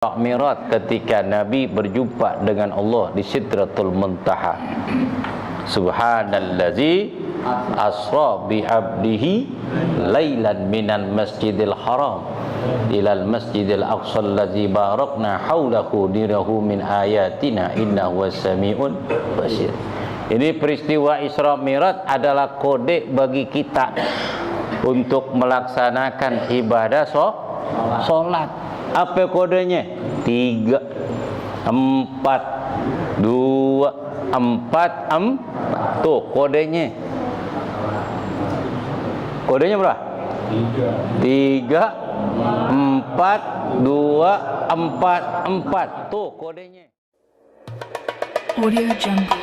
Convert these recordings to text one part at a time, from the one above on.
Mi'raj ketika Nabi berjumpa dengan Allah di Sidratul Muntaha. Subhanallazi asra bi 'abdihi lailan minal masjidil haram ilal masjidil aqsa allazi barakna haulahu dirahu min ayatina innahu was-sami'un basir. Ini peristiwa Isra Mi'raj adalah kode bagi kita untuk melaksanakan ibadah salat. Apa kodenya? 3 4 2 4 4. Tuh kodenya. Kodenya berapa? 3 4 2 4 4. Tuh kodenya. Audio Jungle.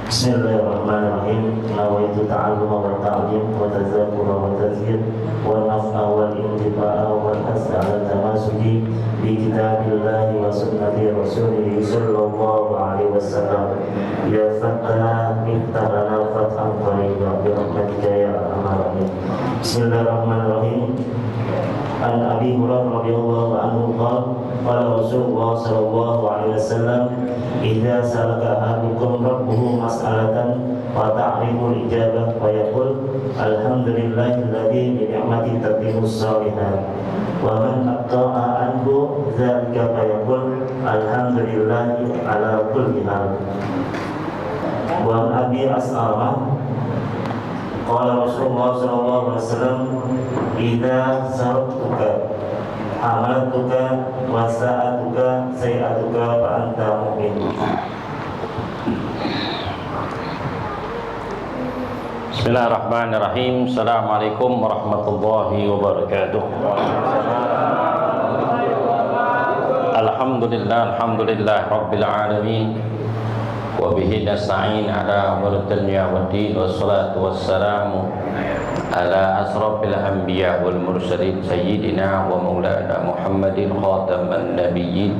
Bismillahirrahmanirrahim. Nawaitu ta'alluma wa ta'lim wa tazakura wa tazkir wa naf'a wal intifa'a wal has'a ala tamasuki bi kitabillahi wa sunnati rasulihi sallallahu alaihi wasallam. Ya fattah miftah lana fathan qariba bi rahmatika ya arhamar rahimin. Bismillahirrahmanirrahim. An Abi Hurairah radhiyallahu anhu qala Rasulullah sallallahu alaihi wasallam idza salaka ahadukum rabbuhu mas'alatan wa ta'riful ijabah wa yaqul alhamdulillahilladzi bi ni'mati tatimmus shalihat wa man aqta'a anhu dzalika fa yaqul alhamdulillahi ala kulli hal. Wa Abi As'amah qala Rasulullah sallallahu alaihi wasallam idza saratuka amalatuka wa sa'atuka sayyatuka fa anta mu'min. Bismillahirrahmanirrahim. Assalamualaikum warahmatullahi wabarakatuh. Alhamdulillah rabbil alamin. Wa bihi nasta'in ala umuri dunya waddin wassalatu wassalamu ala asrafil anbiya wal mursalin sayyidina wa maulana Muhammadin khataman nabiyyin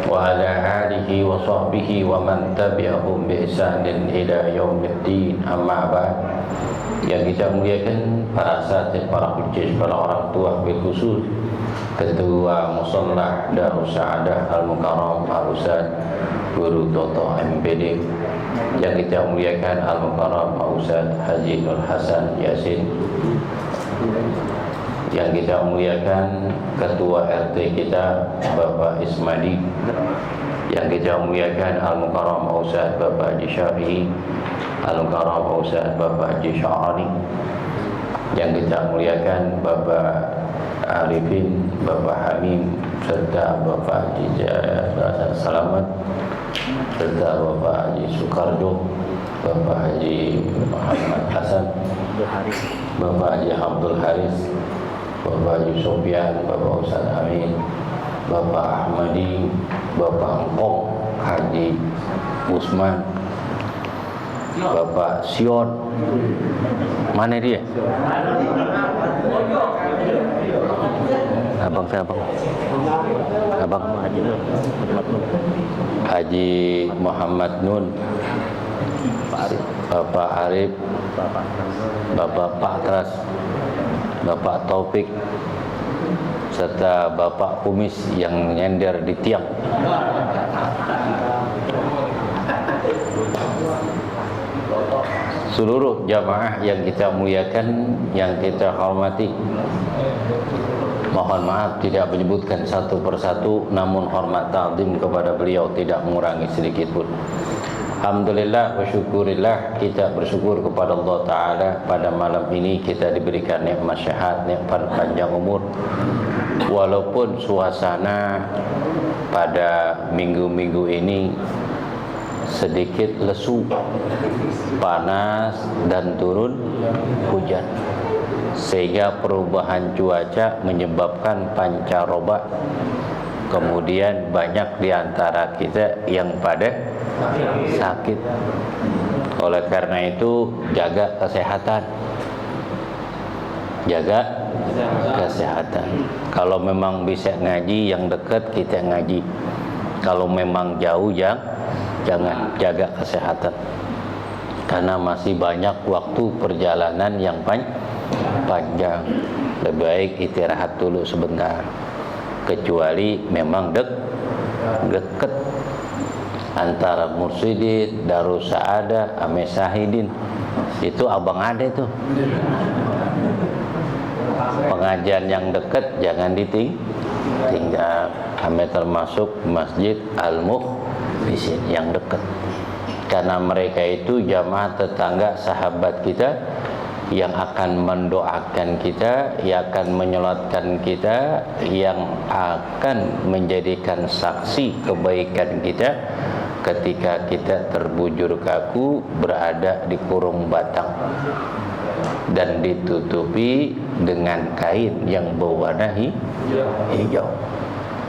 wa ala alihi wa sahbihi wa man tabi'ahum bi ihsanin ila yaumiddin. Amma ba'd. Yang kita muliakan para asatidz, para hujjah, para orang tua bil khusus Ketua Mushallah Darus Sa'adah Al Mukarram Al Ustaz Guru Toto MPD, yang kita muliakan Al Mukarram Al Ustaz Haji Nur Hasan Yasin, yang kita muliakan Ketua RT kita Bapak Ismadi, yang kita muliakan Al Mukarram Al Ustaz Bapak Haji Syafi'i, Al Mukarram Al Ustaz Bapak Haji Sya'ani, yang kita muliakan Bapak Arifin, Bapak Hamim, serta Bapak Haji Selamat, serta Bapak Haji Sukarjo, Bapak Haji Muhammad Hasan, Bapak Haji Abdul Haris, Bapak Haji Sofyan, Bapak Ustaz Amin, Bapak Ahmadi, Bapak Engkong Haji Usman, Bapak Sion. Mana dia? Abang saya abang Haji Muhammad Nun, Bapak Arif, Bapak Patras, Bapak Taufik, serta Bapak Kumis yang nyender di tiang. Seluruh jamaah yang kita muliakan, yang kita hormati, mohon maaf tidak menyebutkan satu persatu, namun hormat ta'zim kepada beliau tidak mengurangi sedikit pun. Alhamdulillah wa syukurillah, kita bersyukur kepada Allah Ta'ala pada malam ini kita diberikan nikmat sehat, nikmat panjang umur. Walaupun suasana pada minggu-minggu ini sedikit lesu, panas dan turun hujan, sehingga perubahan cuaca menyebabkan pancaroba. Kemudian banyak di antara kita yang pada sakit. Oleh karena itu jaga kesehatan, jaga kesehatan. Kalau memang bisa ngaji yang dekat kita ngaji, kalau memang jauh jangan, jaga kesehatan. Karena masih banyak waktu perjalanan yang panjang. Lebih baik istirahat dulu sebentar. Kecuali memang deket antara Mursyidin, Darus Saadah, Ame Syahidin. Itu abang ada itu. Pengajian yang dekat jangan ditinggal. Kami termasuk Masjid Al-Mukhlisin yang dekat, karena mereka itu jamaah tetangga sahabat kita yang akan mendoakan kita, yang akan menyolatkan kita, yang akan menjadikan saksi kebaikan kita ketika kita terbujur kaku berada di kurung batang dan ditutupi dengan kain yang berwarna hijau.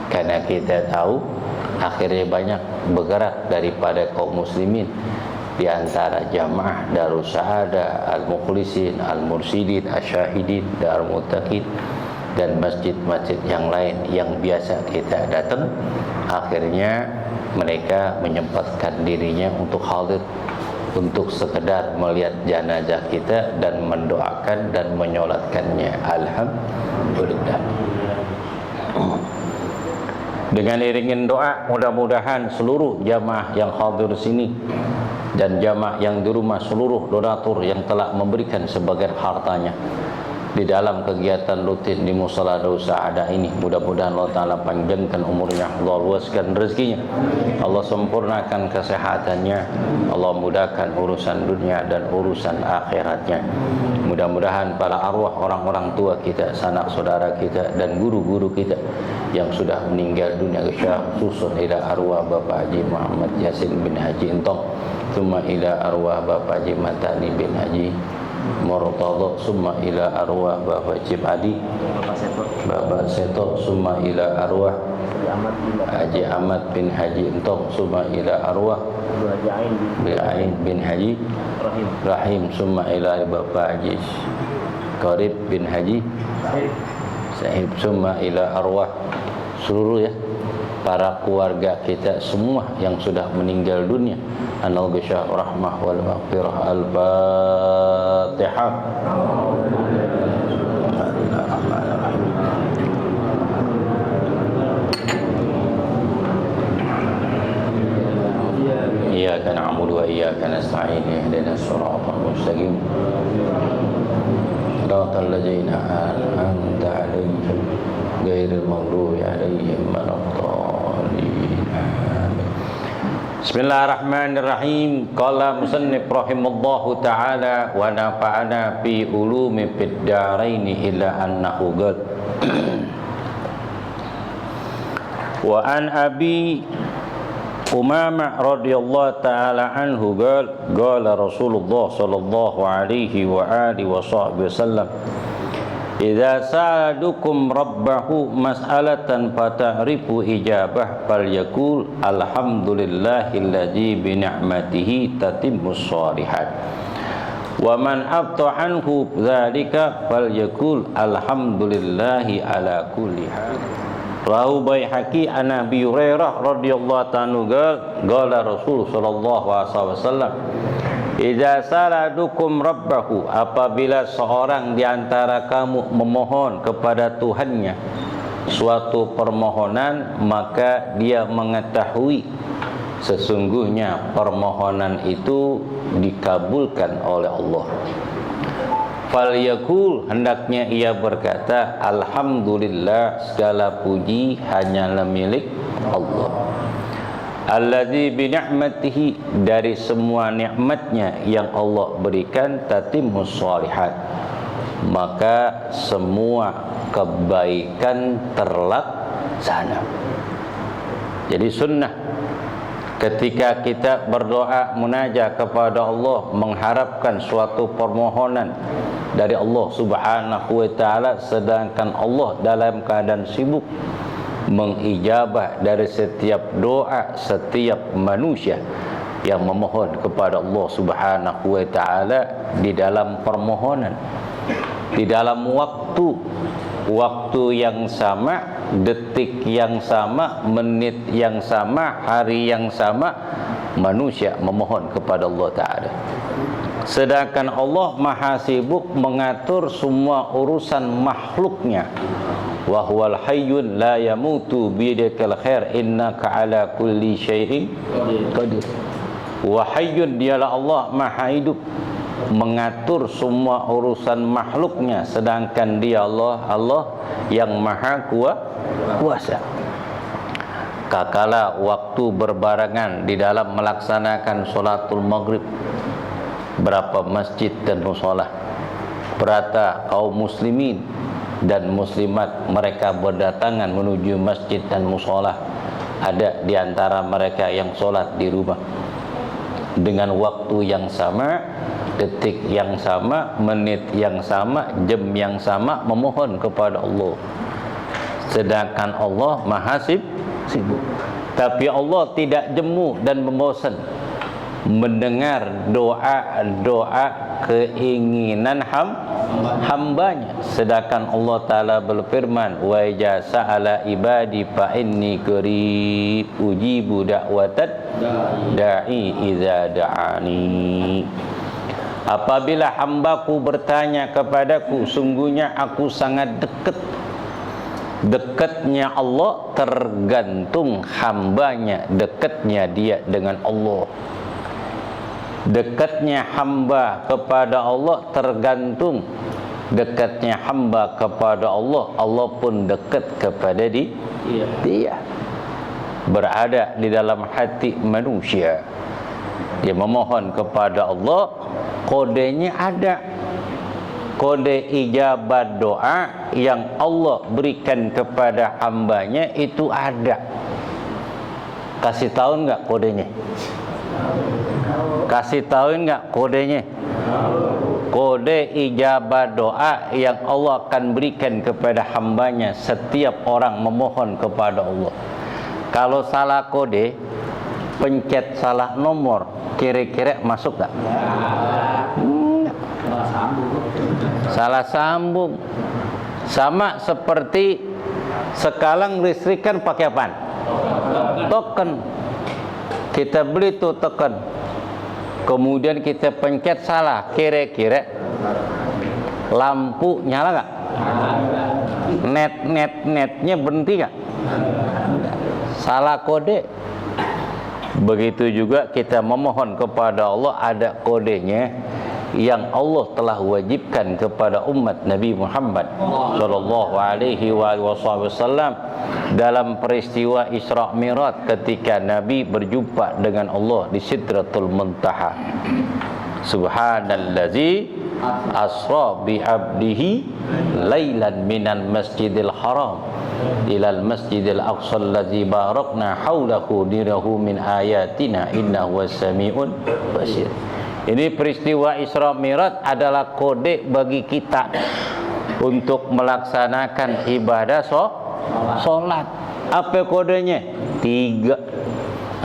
Karena kita tahu akhirnya banyak bergerak daripada kaum muslimin di antara jamaah Darus Saadah, Al-Mukhlisin, Al-Mursyidin, Asy-Syahidin, Darul Muttaqin dan masjid-masjid yang lain yang biasa kita datang. Akhirnya mereka menyempatkan dirinya untuk hadir, untuk sekedar melihat jenazah kita dan mendoakan dan menyolatkannya. Alhamdulillah. Dengan iringin doa, mudah-mudahan seluruh jamaah yang hadir sini dan jamaah yang di rumah, seluruh donatur yang telah memberikan sebagian hartanya di dalam kegiatan rutin di Musala Darus Saadah ini, mudah-mudahan Allah Ta'ala panjangkan umurnya, Allah luaskan rezekinya, Allah sempurnakan kesehatannya, Allah mudahkan urusan dunia dan urusan akhiratnya. Mudah-mudahan para arwah orang-orang tua kita, sanak saudara kita dan guru-guru kita yang sudah meninggal dunia, khususun ila arwah Bapak Haji Muhammad Yasin bin Haji Entong, summa ila arwah Bapak Haji Matani bin Haji Murtadha, summa ila arwah Bapak Cip Adi, Bapak Seto, summa ila arwah Haji Ahmad bin Haji Entong, summa ila arwah Ain bin Haji Rahim, summa ila Bapak Haji Qarib bin Haji Sahib, summa ila arwah seluruh para keluarga kita semua yang sudah meninggal dunia. Anal bisyah rahmah wal maghfirah. Al-Fatihah. Iyyaka na'budu wa iyyaka nasta'in, ihdinas siratal mustaqim, siratal ladzina an'amta 'alaihim ghairil maghdubi 'alaihim waladdallin. Bismillahirrahmanirrahim. Qala musannif rahimallahu ta'ala wa nafa'ana fi ulumi fid daraini ila annahu qala wa an abi Umamah radhiyallahu ta'ala anhu qala Rasulullah sallallahu alaihi wa alihi wa sahbihi wasallam, idza sa'adukum rabbahu mas'alatan fata'rifu ijabah falyaqul alhamdulillahilladzi bi ni'matihi tatimmus shalihat wa man abta anhu dzalika falyaqul alhamdulillahi ala kulli hal. Rahu Baihaqi an Abi Hurairah radhiyallahu ta'ala qala Rasul sallallahu alaihi wasallam, Idza saladukum rabbahu, apabila seorang di antara kamu memohon kepada Tuhannya suatu permohonan, maka dia mengetahui sesungguhnya permohonan itu dikabulkan oleh Allah. Falyakul, hendaknya ia berkata, alhamdulillah, segala puji hanyalah milik Allah. Alladzi bi ni'matihi, dari semua nikmatnya yang Allah berikan, tatimmus shalihat, maka semua kebaikan terlaksana. Jadi sunnah ketika kita berdoa munajat kepada Allah, mengharapkan suatu permohonan dari Allah Subhanahu wa taala, sedangkan Allah dalam keadaan sibuk, mengijabah dari setiap doa setiap manusia yang memohon kepada Allah Subhanahu wa taala di dalam permohonan, di dalam waktu yang sama, detik yang sama, menit yang sama, hari yang sama, manusia memohon kepada Allah taala. Sedangkan Allah maha sibuk mengatur semua urusan makhluknya. Wa huwal hayyun la yamutu biyadikal khair innaka ala kulli syai'in qadir. Wa hayyun, dialah Allah maha hidup, mengatur semua urusan makhluknya, sedangkan dia Allah yang maha kuasa. Kakala waktu berbarengan di dalam melaksanakan sholatul maghrib, berapa masjid dan musholah, berata kaum muslimin dan muslimat mereka berdatangan menuju masjid dan musholah. Ada di antara mereka yang sholat di rumah dengan waktu yang sama, detik yang sama, menit yang sama, jam yang sama, memohon kepada Allah. Sedangkan Allah maha sibuk. Tapi Allah tidak jemu dan membosan mendengar doa-doa keinginan hambanya. Sedangkan Allah Ta'ala berfirman, wa idza sa'ala ibadi fa inni qarib ujibu da'watad da'i idza da'ani. Apabila hambaku bertanya kepadaku, sungguhnya aku sangat dekat. Dekatnya Allah tergantung hambanya, dekatnya dia dengan Allah. Dekatnya hamba kepada Allah tergantung dekatnya hamba kepada Allah. Allah pun dekat kepada dia. Berada di dalam hati manusia. Dia memohon kepada Allah, kodenya ada. Kode ijabat doa yang Allah berikan kepada hambanya itu ada. Kasih tahu enggak kodenya? Kasih tahu enggak kodenya? Kode ijabat doa yang Allah akan berikan kepada hambanya setiap orang memohon kepada Allah. Kalau salah kode, pencet salah nomor, kira-kira masuk enggak? Salah sambung. Sama seperti sekarang listrik kan pakai apa? Token. Kita beli tuh token, kemudian kita pencet salah, kira-kira lampu nyala nggak? Netnya berhenti nggak? Salah kode. Begitu juga kita memohon kepada Allah, ada kodenya yang Allah telah wajibkan kepada umat Nabi Muhammad sallallahu alaihi wasallam dalam peristiwa Isra Mi'raj ketika Nabi berjumpa dengan Allah di Sidratul Muntaha. Subhanallazi asra bi 'abdihi lailan minal masjidil haram ilal masjidil aqsa allazi barakna haulahu nirahu min ayatina innahu was-sami'un basir. Ini peristiwa Isra Mi'raj adalah kode bagi kita untuk melaksanakan ibadah sholat. Apa kodenya? 3,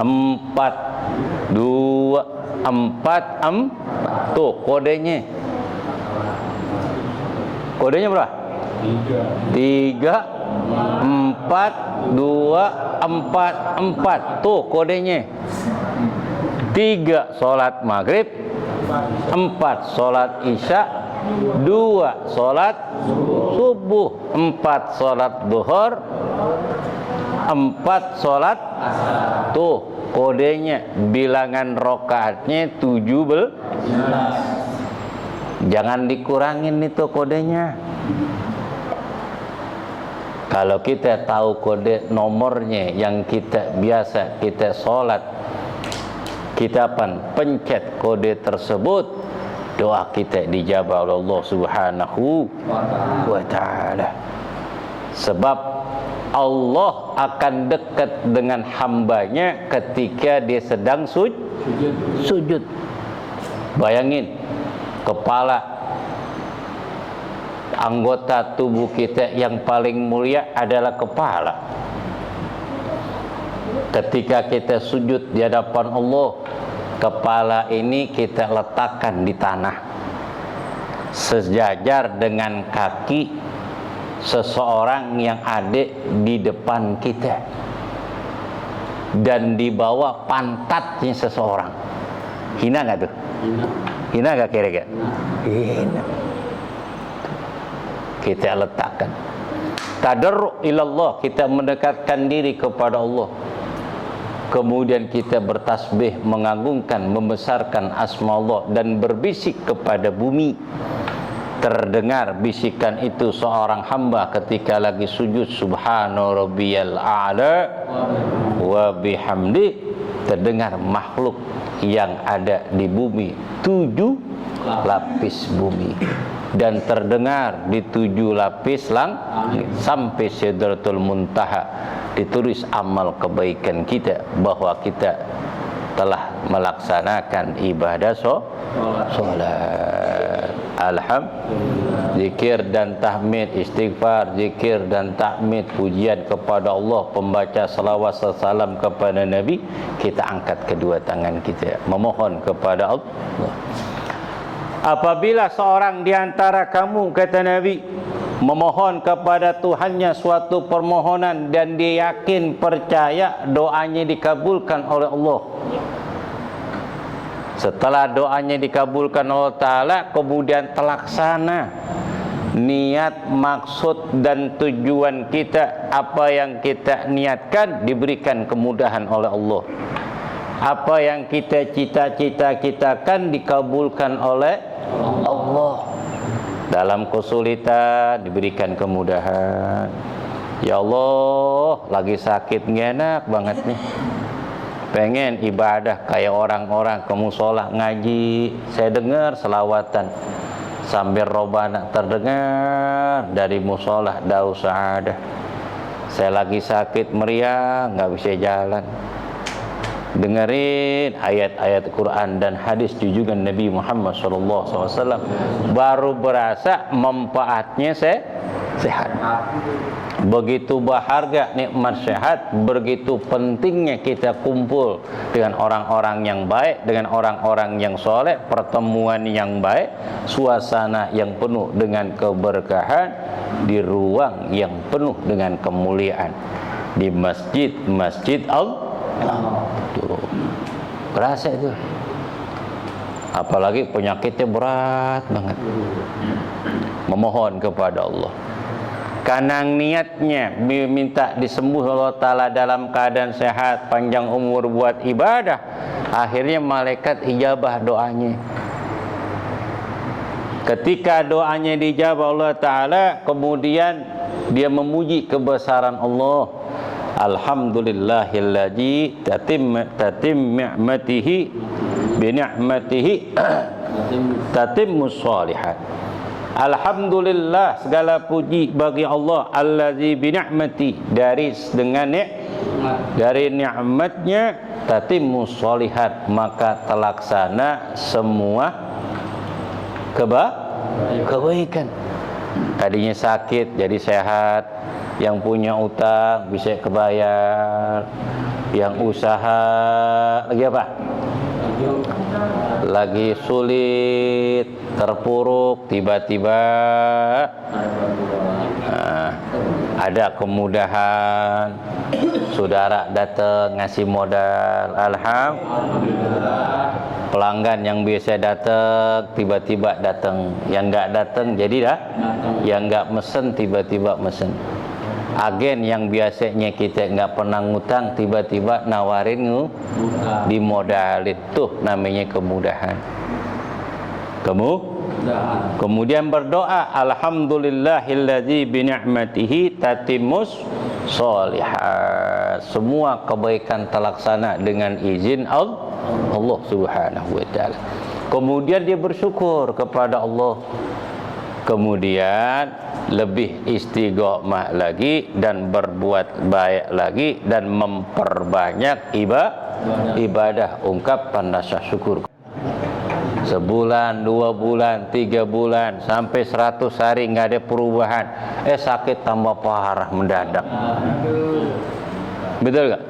4, 2, 4. Tuh kodenya. Kodenya berapa? 3, 4, 2, 4. Tuh kodenya. 3 sholat maghrib, 4 sholat isya, 2 sholat subuh, 4 sholat duhur, 4 sholat. Tuh kodenya, bilangan rokaatnya 17. Jangan dikurangin itu kodenya. Kalau kita tahu kode nomornya yang kita biasa kita sholat, kita pencet kode tersebut, doa kita dijabah oleh Allah Subhanahu wa ta'ala. Sebab Allah akan dekat dengan hambanya ketika dia sedang sujud. Bayangin, kepala anggota tubuh kita yang paling mulia adalah kepala. Ketika kita sujud di hadapan Allah, kepala ini kita letakkan di tanah sejajar dengan kaki seseorang yang ada di depan kita dan di bawah pantatnya seseorang. Hina nggak tuh? Hina nggak kira-kira? Hina. Kita letakkan tadarru ilallah, kita mendekatkan diri kepada Allah. Kemudian kita bertasbih, mengagungkan, membesarkan asma Allah dan berbisik kepada bumi. Terdengar bisikan itu seorang hamba ketika lagi sujud, subhana rabbiyal a'la wa bihamdi. Terdengar makhluk yang ada di bumi, 7 lapis bumi, dan terdengar di 7 lapis langit sampai Sidratul Muntaha. Ditulis amal kebaikan kita bahwa kita telah melaksanakan ibadah sholat. Alhamdulillah. Zikir dan tahmid, istighfar, zikir dan tahmid, pujian kepada Allah, pembaca salawat salam kepada Nabi. Kita angkat kedua tangan kita memohon kepada Allah. Apabila seorang di antara kamu, kata Nabi, memohon kepada Tuhannya suatu permohonan dan dia yakin, percaya doanya dikabulkan oleh Allah. Setelah doanya dikabulkan Allah Ta'ala, kemudian terlaksana niat, maksud dan tujuan kita. Apa yang kita niatkan diberikan kemudahan oleh Allah. Apa yang kita cita-citakan dikabulkan oleh Allah. Dalam kesulitan diberikan kemudahan. Ya Allah, lagi sakit nggak enak banget nih, pengen ibadah kayak orang-orang ke musola ngaji. Saya dengar selawatan sambil robana terdengar dari musola Daus Sa'adah. Saya lagi sakit meriang, nggak bisa jalan. Dengerin ayat-ayat Quran dan hadis junjungan Nabi Muhammad SAW, baru berasa manfaatnya sehat. Begitu berharga nikmat sehat, begitu pentingnya kita kumpul dengan orang-orang yang baik, dengan orang-orang yang soleh, pertemuan yang baik, suasana yang penuh dengan keberkahan, di ruang yang penuh dengan kemuliaan, di masjid Allah. Tuh, kerasa itu. Apalagi penyakitnya berat banget, memohon kepada Allah. Kanang niatnya minta disembuh Allah Ta'ala dalam keadaan sehat, panjang umur buat ibadah. Akhirnya malaikat ijabah doanya. Ketika doanya dijabah Allah Ta'ala, kemudian dia memuji kebesaran Allah. Alhamdulillahilladzi tatim ni'matihi bi ni'matihi tatimmus shalihat. Alhamdulillah, segala puji bagi Allah, allazi bi ni'mati, dari nikmatnya tatimmus shalihat, maka terlaksana semua kebaikan. Tadinya sakit jadi sehat, yang punya utang bisa kebayar, yang usaha lagi apa? Lagi sulit, terpuruk, tiba-tiba ada kemudahan, saudara datang ngasih modal, alhamdulillah. pelanggan yang biasa datang tiba-tiba datang, yang nggak datang jadi dah, yang nggak mesen tiba-tiba mesen. Agen yang biasanya kita nggak pernah ngutang tiba-tiba nawarin dimodalin, tuh namanya kemudahan. Kemudian berdoa, alhamdulillahilladzi bi ni'matihi tatimmus sholihat. Semua kebaikan terlaksana dengan izin Allah Subhanahu wa taala. Kemudian dia bersyukur kepada Allah. Kemudian lebih istiqomah lagi dan berbuat baik lagi dan memperbanyak ibadah, ungkapan rasa syukur. Sebulan, 2 bulan, 3 bulan, sampai 100 hari nggak ada perubahan, sakit tambah parah mendadak. Betul nggak?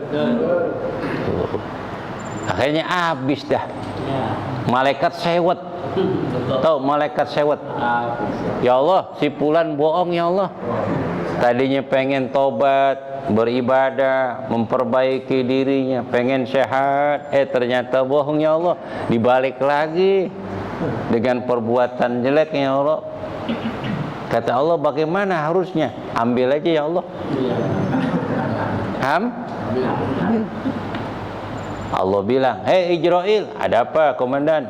Akhirnya habis dah. Malaikat sewet. Tahu malaikat sewet? Ya Allah, si fulan bohong ya Allah. Tadinya pengen tobat, beribadah, memperbaiki dirinya, pengen sehat, ternyata bohong ya Allah. Dibalik lagi dengan perbuatan jelek ya Allah. Kata Allah, bagaimana harusnya? Ambil aja ya Allah. Allah bilang, hei Ijrail, ada apa komandan?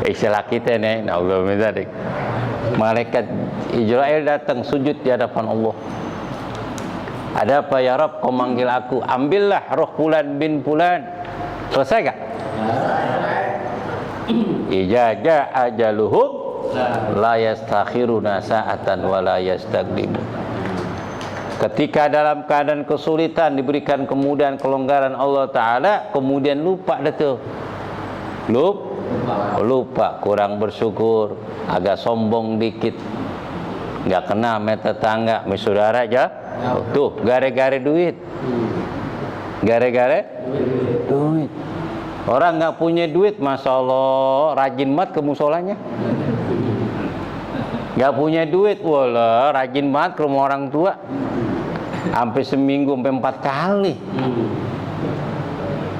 Istilah kita nih, Allah minta. Malaikat Ijrail datang sujud di hadapan Allah. Ada apa ya Rabb, kau manggil aku? Ambillah roh fulan bin fulan. Selesai gak? Iza jaa ajaluhum la yastakhiruna sa'atan wa la yastaqdimun. Ketika dalam keadaan kesulitan diberikan kemudahan, kelonggaran Allah Ta'ala, kemudian lupa dah tu. Lupa, kurang bersyukur, agak sombong dikit, nggak kenal sama tetangga, sama saudara aja. Tuh, gara-gara duit. Gara-gara duit. Orang nggak punya duit, Masya Allah, rajin banget ke musolanya. Nggak punya duit, wala, rajin banget ke rumah orang tua. Sampai seminggu sampai 4 kali.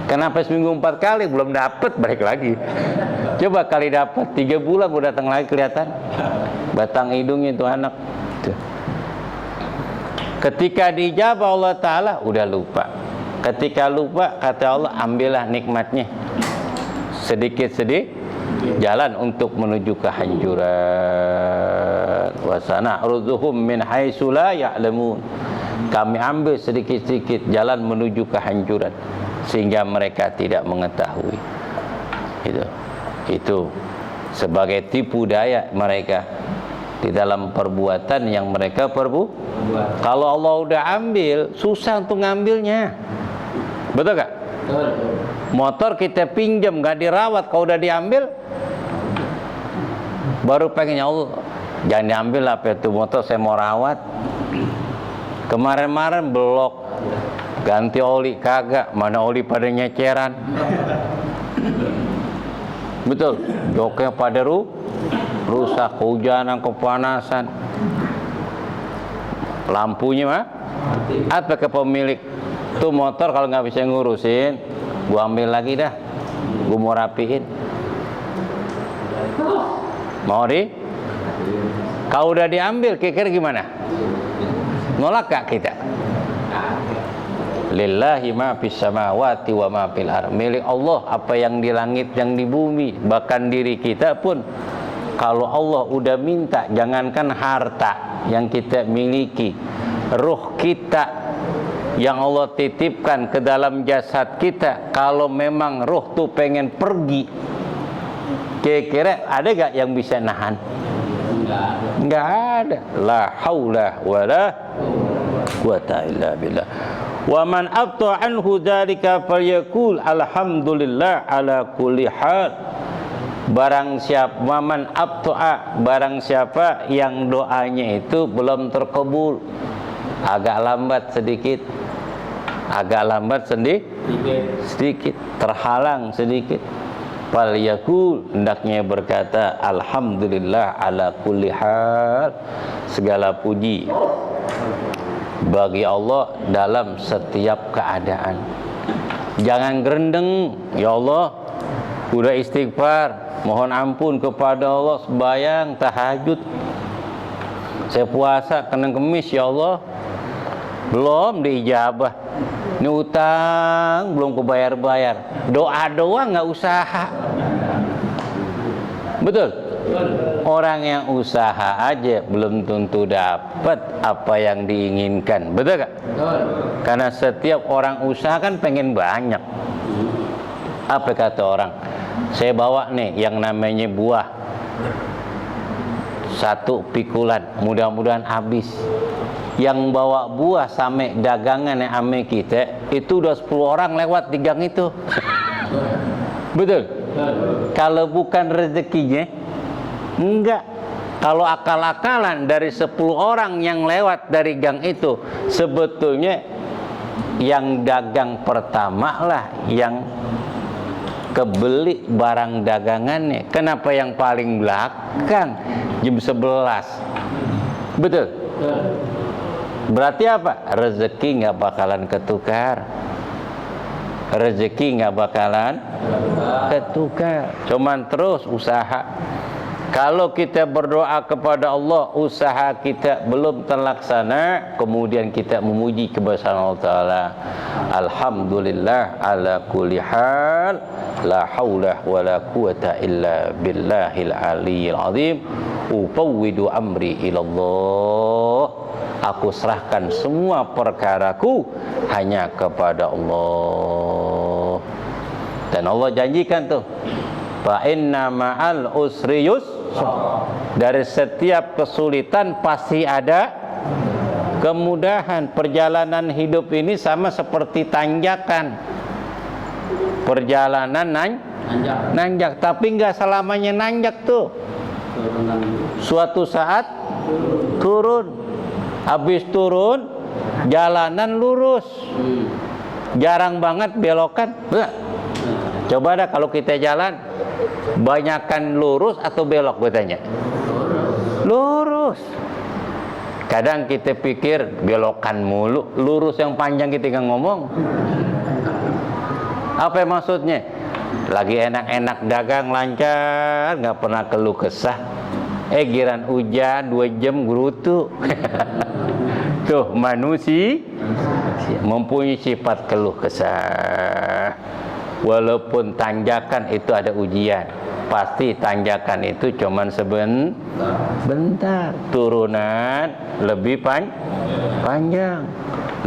Kenapa seminggu 4 kali? Belum dapat, balik lagi. Coba kali dapat 3 bulan gue datang lagi, kelihatan batang hidungnya itu anak. Tuh. Ketika dijabah Allah Ta'ala, udah lupa. Ketika lupa, kata Allah, ambillah nikmatnya. Sedikit-sedikit jalan untuk menuju kehancuran. Wa sana'ruzuhum min haitsu la ya'lamun. Kami ambil sedikit-sedikit jalan menuju kehancuran sehingga mereka tidak mengetahui. Itu sebagai tipu daya mereka di dalam perbuatan yang mereka perbuat. Kalau Allah udah ambil, susah untuk ngambilnya. Betul gak? Motor kita pinjam gak dirawat, kalau udah diambil baru pengen, ya Allah jangan diambil lah itu motor, saya mau rawat. Kemarin-kemarin blok, ganti oli kagak, mana oli pada nyeceran. Betul, joknya pada rusak, hujanan, kepanasan. Lampunya mah apa ke pemilik tuh motor, kalau nggak bisa ngurusin, gua ambil lagi dah, gua mau rapiin. Mau kalau udah diambil, kira-kira gimana? Nolak gak kita? Lillahi ma fis samawati wa ma fil ardh. Milik Allah apa yang di langit, yang di bumi. Bahkan diri kita pun, kalau Allah udah minta, jangankan harta yang kita miliki, ruh kita yang Allah titipkan ke dalam jasad kita, kalau memang ruh tuh pengen pergi, kira-kira ada gak yang bisa nahan? Enggak ada. La haula wala quwata illa billah. Wa man abta anhu dzalika falyaqul alhamdulillah ala kulli hal. Barang siapa man abta, barang siapa yang doanya itu belum terkabul, agak lambat sedikit, sedikit, terhalang sedikit, fal yakul, hendaknya berkata alhamdulillah ala kulli hal, segala puji bagi Allah dalam setiap keadaan. Jangan gerendeng, ya Allah, udah istighfar, mohon ampun kepada Allah, sembahyang, tahajud, saya puasa Senin Kemis, ya Allah, belum diijabah. Ini utang belum kebayar-bayar. Doa doang nggak usaha. Betul? Orang yang usaha aja belum tentu dapat apa yang diinginkan. Betul gak? Karena setiap orang usaha kan pengen banyak. Apa kata orang? Saya bawa nih yang namanya buah, 1 pikulan, mudah-mudahan habis. Yang bawa buah sampai dagangan yang ame kita itu udah 10 orang lewat di gang itu. Betul? Kalau bukan rezekinya, enggak. Kalau akal-akalan dari 10 orang yang lewat dari gang itu, sebetulnya yang dagang pertama lah yang kebeli barang dagangannya. Kenapa yang paling belakang jam 11? Betul? Berarti apa? Rezeki nggak bakalan ketukar. Rezeki nggak bakalan ketukar. Cuman terus usaha. Kalau kita berdoa kepada Allah, usaha kita belum terlaksana, kemudian kita memuji kebesaran Allah Ta'ala. Alhamdulillah ala kulli hal, la hawla wa la quwata illa billahil aliyyil azim. Ufawwidu amri ilallah. Aku serahkan semua perkaraku hanya kepada Allah. Dan Allah janjikan tuh, fa inna ma'al usri yusra. Dari setiap kesulitan pasti ada kemudahan. Perjalanan hidup ini sama seperti tanjakan. Perjalanan nanjak, tapi nggak selamanya nanjak tuh. Suatu saat turun. Habis turun, jalanan lurus. Jarang banget belokan. Coba dah kalau kita jalan, banyakan lurus atau belok, gue tanya? Lurus. Kadang kita pikir belokan mulu, lurus yang panjang kita nggak ngomong. Apa maksudnya? Lagi enak-enak dagang lancar, nggak pernah keluh kesah. Giran hujan 2 jam gerutu. Tuh manusia mempunyai sifat keluh kesah. Walaupun tanjakan itu ada ujian, pasti tanjakan itu cuman sebentar. Turunan lebih panjang,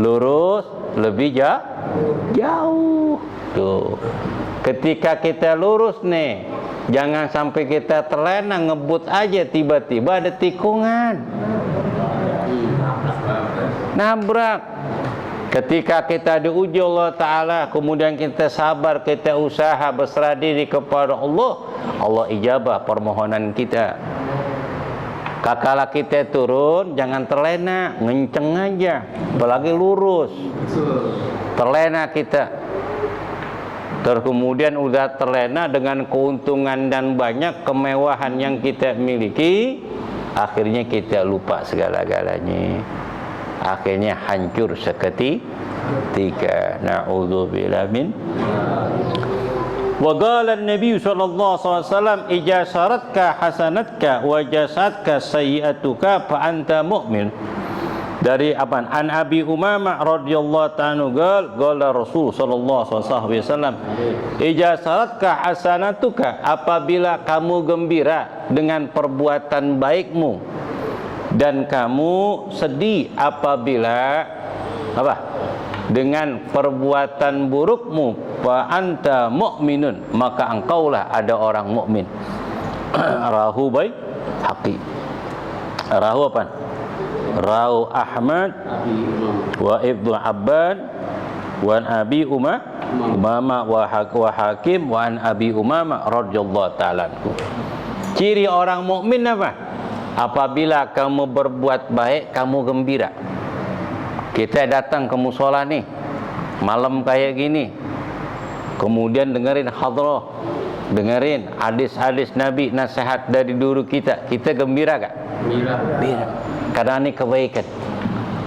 lurus lebih jauh. Tuh, ketika kita lurus nih, jangan sampai kita terlena ngebut aja, tiba-tiba ada tikungan, nabrak. Ketika kita diuji Allah Ta'ala, kemudian kita sabar, kita usaha, berserah diri kepada Allah, Allah ijabah permohonan kita. Kakala kita turun, jangan terlena, ngenceng aja, apalagi lurus. Terlena kita. Terus kemudian udah terlena dengan keuntungan dan banyak kemewahan yang kita miliki, akhirnya kita lupa segala-galanya. Akhirnya hancur seketika. Na'udzubillah min. Wa qala an-nabi sallallahu alaihi wasallam, "Idza syaratka hasanatka wa jasadka sayyi'atuka fa anta mu'min." Dari apa? An Abi Umamah radhiyallahu ta'ala qala Rasul sallallahu alaihi wasallam, "Idza syaratka hasanatuka," apabila kamu gembira dengan perbuatan baikmu dan kamu sedih apabila apa? Dengan perbuatan burukmu, fa anta mu'minun, maka engkaulah ada orang mukmin. Rahu baik haqi. Rahu apa? Rahu Ahmad wa Ibnu Abban wa an Abi Umamah wa Hakim wa an Abi Umamah radhiyallahu ta'ala. Ciri orang mukmin apa? Apabila kamu berbuat baik, kamu gembira. Kita datang ke musola nih, malam kayak gini, kemudian dengerin hadrah, dengerin hadis-hadis Nabi, nasihat dari guru kita gembira gak? Gembira. Karena ini kebaikan.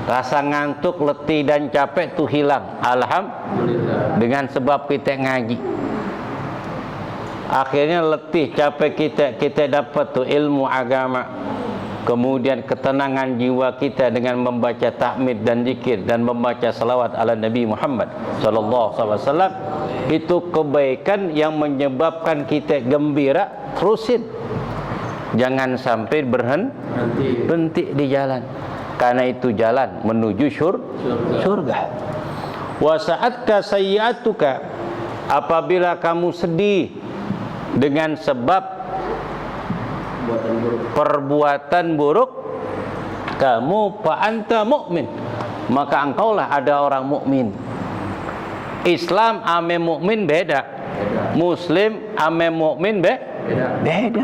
rasa ngantuk, letih dan capek tu hilang. Alhamdulillah. Dengan sebab kita ngaji. Akhirnya letih, capek kita dapat tu ilmu agama. Kemudian ketenangan jiwa kita dengan membaca tahmid dan zikir dan membaca salawat ala Nabi Muhammad sallallahu alaihi wasallam. Itu kebaikan yang menyebabkan kita gembira. Terusin. Jangan sampai berhenti di jalan. Karena itu jalan menuju surga. Wa sa'atka sayyi'atuka, apabila kamu sedih dengan sebab perbuatan buruk kamu, fa anta mu'min, maka engkaulah ada orang mukmin. Islam ame mukmin beda. Muslim ame mukmin beda.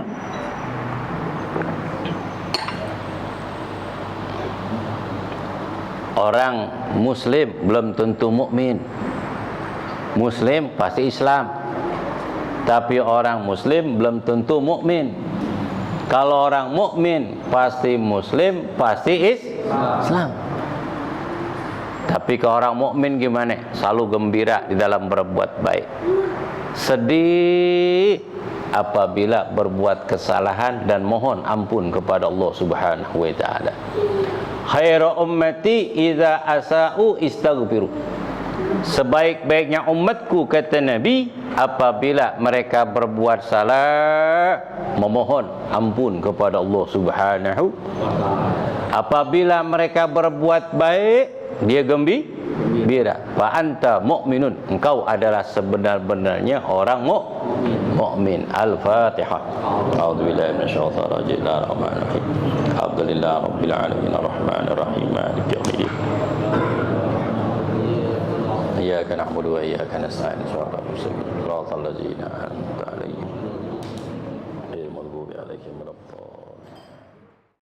Orang muslim belum tentu mukmin. Muslim pasti Islam. Tapi orang muslim belum tentu mukmin. Kalau orang mukmin pasti muslim, pasti Islam. Tapi kalau orang mukmin gimana? Selalu gembira di dalam berbuat baik. Sedih apabila berbuat kesalahan dan mohon ampun kepada Allah Subhanahu wa taala. Khairu ummati idza asa'u istaghfiru. Sebaik-baiknya umatku, kata Nabi, apabila mereka berbuat salah, memohon ampun kepada Allah Subhanahu. Apabila mereka berbuat baik, dia gembira. Fa anta mu'minun, engkau adalah sebenar-benarnya orang mukmin. Al-Fatihah. A'udzubillahi minasyaitonir rajim. Bismillahirrahmanirrahim. Alhamdulillahi rabbil alamin arrahmanir rahim maliki yaumiddin. Iyyaka na'budu wa iyyaka nasta'in. Shiratal ladzina an'amta 'alaihim ghairil maghdubi 'alaihim waladdallin.